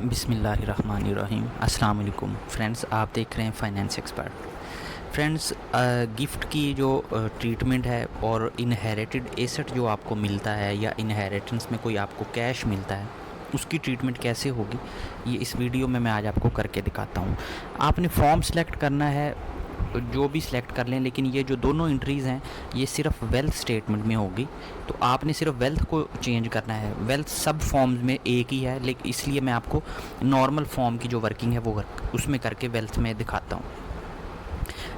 बिस्मिल्लाहिर्रहमानिर्रहीम। अस्सलाम वालेकुम फ्रेंड्स, आप देख रहे हैं फाइनेंस एक्सपर्ट। फ्रेंड्स, गिफ्ट की जो ट्रीटमेंट है और इनहेरिटेड एसेट जो आपको मिलता है या इनहेरिटेंस में कोई आपको कैश मिलता है, उसकी ट्रीटमेंट कैसे होगी, ये इस वीडियो में मैं आज आपको करके दिखाता हूँ। आपने फॉर्म सेलेक्ट करना है, जो भी सिलेक्ट कर लें, लेकिन ये जो दोनों एंट्रीज़ हैं ये सिर्फ वेल्थ स्टेटमेंट में होगी। तो आपने सिर्फ वेल्थ को चेंज करना है। वेल्थ सब फॉर्म्स में एक ही है, लेकिन इसलिए मैं आपको नॉर्मल फॉर्म की जो वर्किंग है वो उसमें करके वेल्थ में दिखाता हूँ।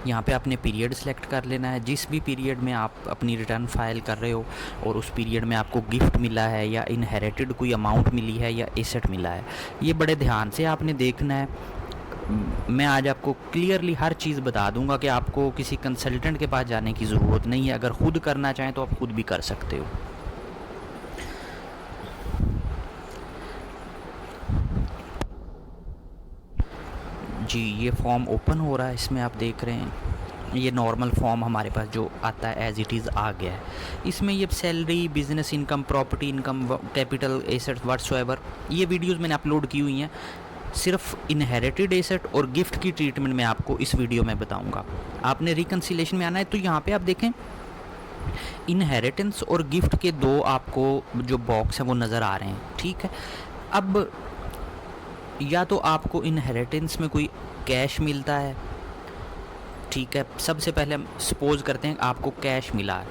यहाँ पे आपने पीरियड सेलेक्ट कर लेना है। जिस भी पीरियड में आप अपनी रिटर्न फाइल कर रहे हो और उस पीरियड में आपको गिफ्ट मिला है या इनहेरिटेड कोई अमाउंट मिली है या एसेट मिला है, ये बड़े ध्यान से आपने देखना है। मैं आज आपको क्लियरली हर चीज़ बता दूंगा कि आपको किसी कंसल्टेंट के पास जाने की ज़रूरत नहीं है। अगर ख़ुद करना चाहें तो आप ख़ुद भी कर सकते हो। जी, ये फॉर्म ओपन हो रहा है, इसमें आप देख रहे हैं ये नॉर्मल फॉर्म हमारे पास जो आता है एज़ इट इज़ आ गया है। इसमें ये salary, business income, property income, capital, asset, whatsoever, ये वीडियोस मैंने अपलोड की हुई हैं। सिर्फ इनहेरिटेड एसेट और गिफ्ट की ट्रीटमेंट मैं आपको इस वीडियो में बताऊंगा। आपने रिकन्सिलेशन में आना है, तो यहाँ पे आप देखें इनहेरिटेंस और गिफ्ट के दो आपको जो बॉक्स हैं वो नज़र आ रहे हैं, ठीक है। अब या तो आपको इनहेरिटेंस में कोई कैश मिलता है, ठीक है। सबसे पहले हम सपोज करते हैं आपको कैश मिला है,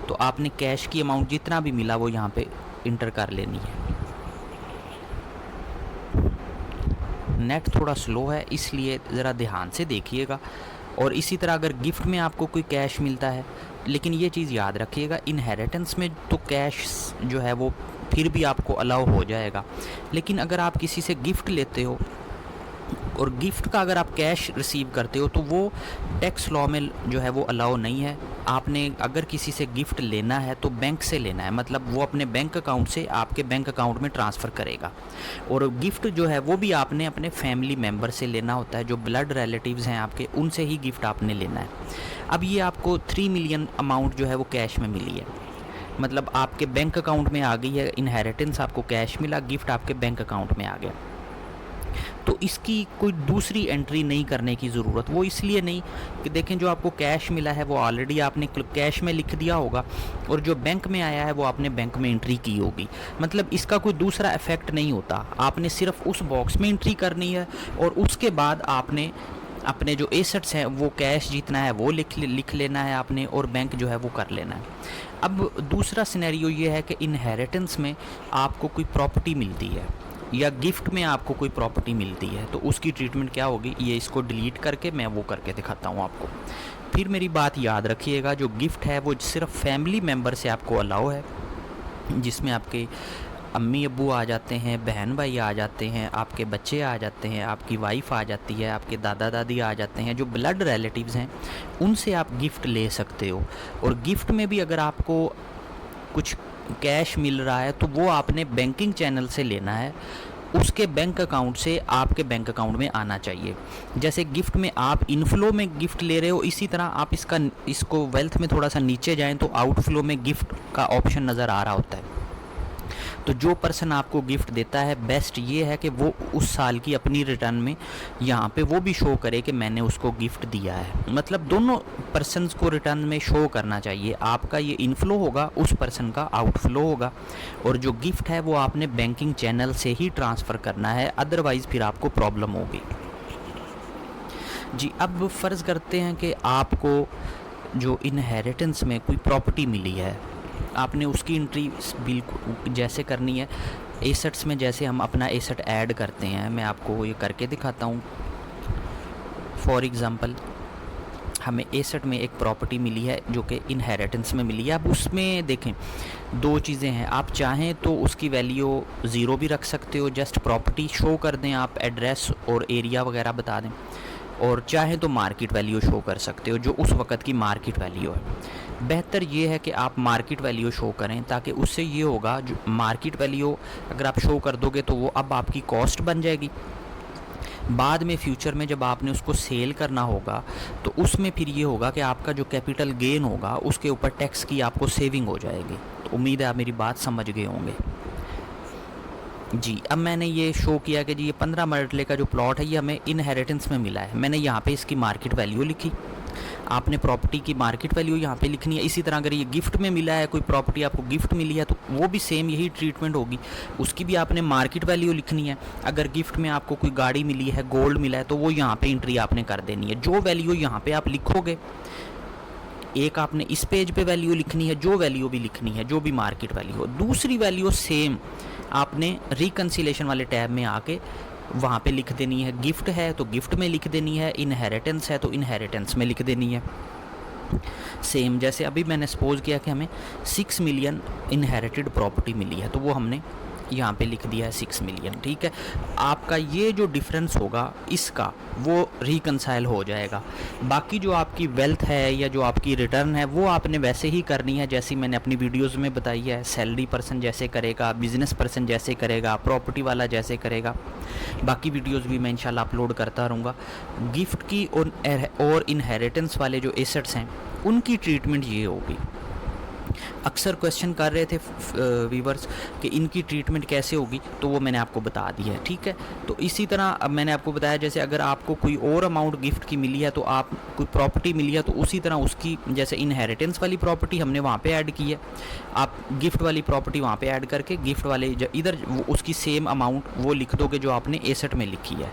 तो आपने कैश की अमाउंट जितना भी मिला वो यहाँ पे इंटर कर लेनी है। नेट थोड़ा स्लो है, इसलिए ज़रा ध्यान से देखिएगा। और इसी तरह अगर गिफ्ट में आपको कोई कैश मिलता है, लेकिन ये चीज़ याद रखिएगा, इनहेरिटेंस में तो कैश जो है वो फिर भी आपको अलाउ हो जाएगा, लेकिन अगर आप किसी से गिफ्ट लेते हो और गिफ्ट का अगर आप कैश रिसीव करते हो तो वो टैक्स लॉ में जो है वो अलाउ नहीं है। आपने अगर किसी से गिफ्ट लेना है तो बैंक से लेना है, मतलब वो अपने बैंक अकाउंट से आपके बैंक अकाउंट में ट्रांसफ़र करेगा। और गिफ्ट जो है वो भी आपने अपने फैमिली मेम्बर से लेना होता है, जो ब्लड रिलेटिव्स हैं आपके, उनसे ही गिफ्ट आपने लेना है। अब ये आपको 3 मिलियन अमाउंट जो है वो कैश में मिली है, मतलब आपके बैंक अकाउंट में आ गई है। इनहेरिटेंस आपको कैश मिला, गिफ्ट आपके बैंक अकाउंट में आ गया। तो इसकी कोई दूसरी एंट्री नहीं करने की ज़रूरत, वो इसलिए नहीं कि देखें जो आपको कैश मिला है वो ऑलरेडी आपने कैश में लिख दिया होगा, और जो बैंक में आया है वो आपने बैंक में एंट्री की होगी, मतलब इसका कोई दूसरा इफेक्ट नहीं होता। आपने सिर्फ उस बॉक्स में एंट्री करनी है और उसके बाद आपने अपने जो एसेट्स हैं वो कैश जितना है वो लिख लेना है आपने, और बैंक जो है वो कर लेना है। अब दूसरा सिनेरियो ये है कि इनहेरिटेंस में आपको कोई प्रॉपर्टी मिलती है या गिफ्ट में आपको कोई प्रॉपर्टी मिलती है, तो उसकी ट्रीटमेंट क्या होगी, ये इसको डिलीट करके मैं वो करके दिखाता हूँ आपको। फिर मेरी बात याद रखिएगा, जो गिफ्ट है वो सिर्फ फैमिली मेम्बर से आपको अलाउ है, जिसमें आपके अम्मी अब्बू आ जाते हैं, बहन भाई आ जाते हैं, आपके बच्चे आ जाते हैं, आपकी वाइफ आ जाती है, आपके दादा दादी आ जाते हैं, जो ब्लड रिलेटिव्स हैं उनसे आप गिफ्ट ले सकते हो। और गिफ्ट में भी अगर आपको कुछ कैश मिल रहा है तो वो आपने बैंकिंग चैनल से लेना है, उसके बैंक अकाउंट से आपके बैंक अकाउंट में आना चाहिए। जैसे गिफ्ट में आप इनफ्लो में गिफ्ट ले रहे हो, इसी तरह आप इसको वेल्थ में थोड़ा सा नीचे जाएं तो आउटफ्लो में गिफ्ट का ऑप्शन नज़र आ रहा होता है। तो जो पर्सन आपको गिफ्ट देता है, बेस्ट ये है कि वो उस साल की अपनी रिटर्न में यहाँ पे वो भी शो करे कि मैंने उसको गिफ्ट दिया है, मतलब दोनों पर्सन्स को रिटर्न में शो करना चाहिए। आपका ये इनफ्लो होगा, उस पर्सन का आउटफ्लो होगा, और जो गिफ्ट है वो आपने बैंकिंग चैनल से ही ट्रांसफ़र करना है, अदरवाइज़ फिर आपको प्रॉब्लम होगी। जी, अब फ़र्ज़ करते हैं कि आपको जो इनहेरिटेंस में कोई प्रॉपर्टी मिली है, आपने उसकी एंट्री बिल्कुल जैसे करनी है एसेट्स में, जैसे हम अपना एसेट ऐड करते हैं, मैं आपको ये करके दिखाता हूँ। फॉर एग्ज़ाम्पल, हमें एसेट में एक प्रॉपर्टी मिली है जो कि इनहेरिटेंस में मिली है। अब उसमें देखें दो चीज़ें हैं, आप चाहें तो उसकी वैल्यू ज़ीरो भी रख सकते हो, जस्ट प्रॉपर्टी शो कर दें, आप एड्रेस और एरिया वगैरह बता दें, और चाहें तो मार्केट वैल्यू शो कर सकते हो, जो उस वक़्त की मार्केट वैल्यू है। बेहतर ये है कि आप मार्केट वैल्यू शो करें, ताकि उससे ये होगा, जो मार्केट वैल्यू अगर आप शो कर दोगे तो वो अब आपकी कॉस्ट बन जाएगी। बाद में फ्यूचर में जब आपने उसको सेल करना होगा तो उसमें फिर ये होगा कि आपका जो कैपिटल गेन होगा उसके ऊपर टैक्स की आपको सेविंग हो जाएगी। तो उम्मीद है आप मेरी बात समझ गए होंगे। जी, अब मैंने ये शो किया कि जी ये 15 मरले का जो प्लॉट है ये हमें इनहेरिटेंस में मिला है। मैंने यहाँ पे इसकी मार्केट वैल्यू लिखी। आपने प्रॉपर्टी की मार्केट वैल्यू यहाँ पे लिखनी है। इसी तरह अगर ये गिफ्ट में मिला है, कोई प्रॉपर्टी आपको गिफ्ट मिली है, तो वो भी सेम यही ट्रीटमेंट होगी, उसकी भी आपने मार्केट वैल्यू लिखनी है। अगर गिफ्ट में आपको कोई गाड़ी मिली है, गोल्ड मिला है, तो वो यहाँ पे एंट्री आपने कर देनी है। जो वैल्यू यहाँ पे आप लिखोगे, एक आपने इस पेज पे वैल्यू लिखनी है, जो वैल्यू भी लिखनी है, जो भी मार्केट वैल्यू हो। दूसरी वैल्यू सेम आपने रिकन्सिलेशन वाले टैब में आके वहाँ पे लिख देनी है। गिफ्ट है तो गिफ्ट में लिख देनी है, इनहेरिटेंस है तो इनहेरिटेंस में लिख देनी है। सेम जैसे अभी मैंने सपोज किया कि हमें 6 मिलियन इनहेरिटेड प्रॉपर्टी मिली है, तो वो हमने यहाँ पे लिख दिया है 6 मिलियन। ठीक है, आपका ये जो डिफरेंस होगा इसका वो रिकंसाइल हो जाएगा। बाकी जो आपकी वेल्थ है या जो आपकी रिटर्न है वो आपने वैसे ही करनी है जैसी मैंने अपनी वीडियोस में बताई है। सैलरी पर्सन जैसे करेगा, बिजनेस पर्सन जैसे करेगा, प्रॉपर्टी वाला जैसे करेगा। बाकी वीडियोस भी मैं इंशाल्लाह अपलोड करता रहूँगा। गिफ्ट की और इनहेरिटेंस वाले जो एसेट्स हैं उनकी ट्रीटमेंट ये होगी। अक्सर क्वेश्चन कर रहे थे व्यूवर्स कि इनकी ट्रीटमेंट कैसे होगी, तो वो मैंने आपको बता दी है। ठीक है, तो इसी तरह अब मैंने आपको बताया जैसे अगर आपको कोई और अमाउंट गिफ्ट की मिली है, तो आप कोई प्रॉपर्टी मिली है, तो उसी तरह उसकी जैसे इनहेरिटेंस वाली प्रॉपर्टी हमने वहाँ पे ऐड की है, आप गिफ्ट वाली प्रॉपर्टी वहाँ पे ऐड करके गिफ्ट वाले इधर उसकी सेम अमाउंट वो लिख दोगे जो आपने एसेट में लिखी है।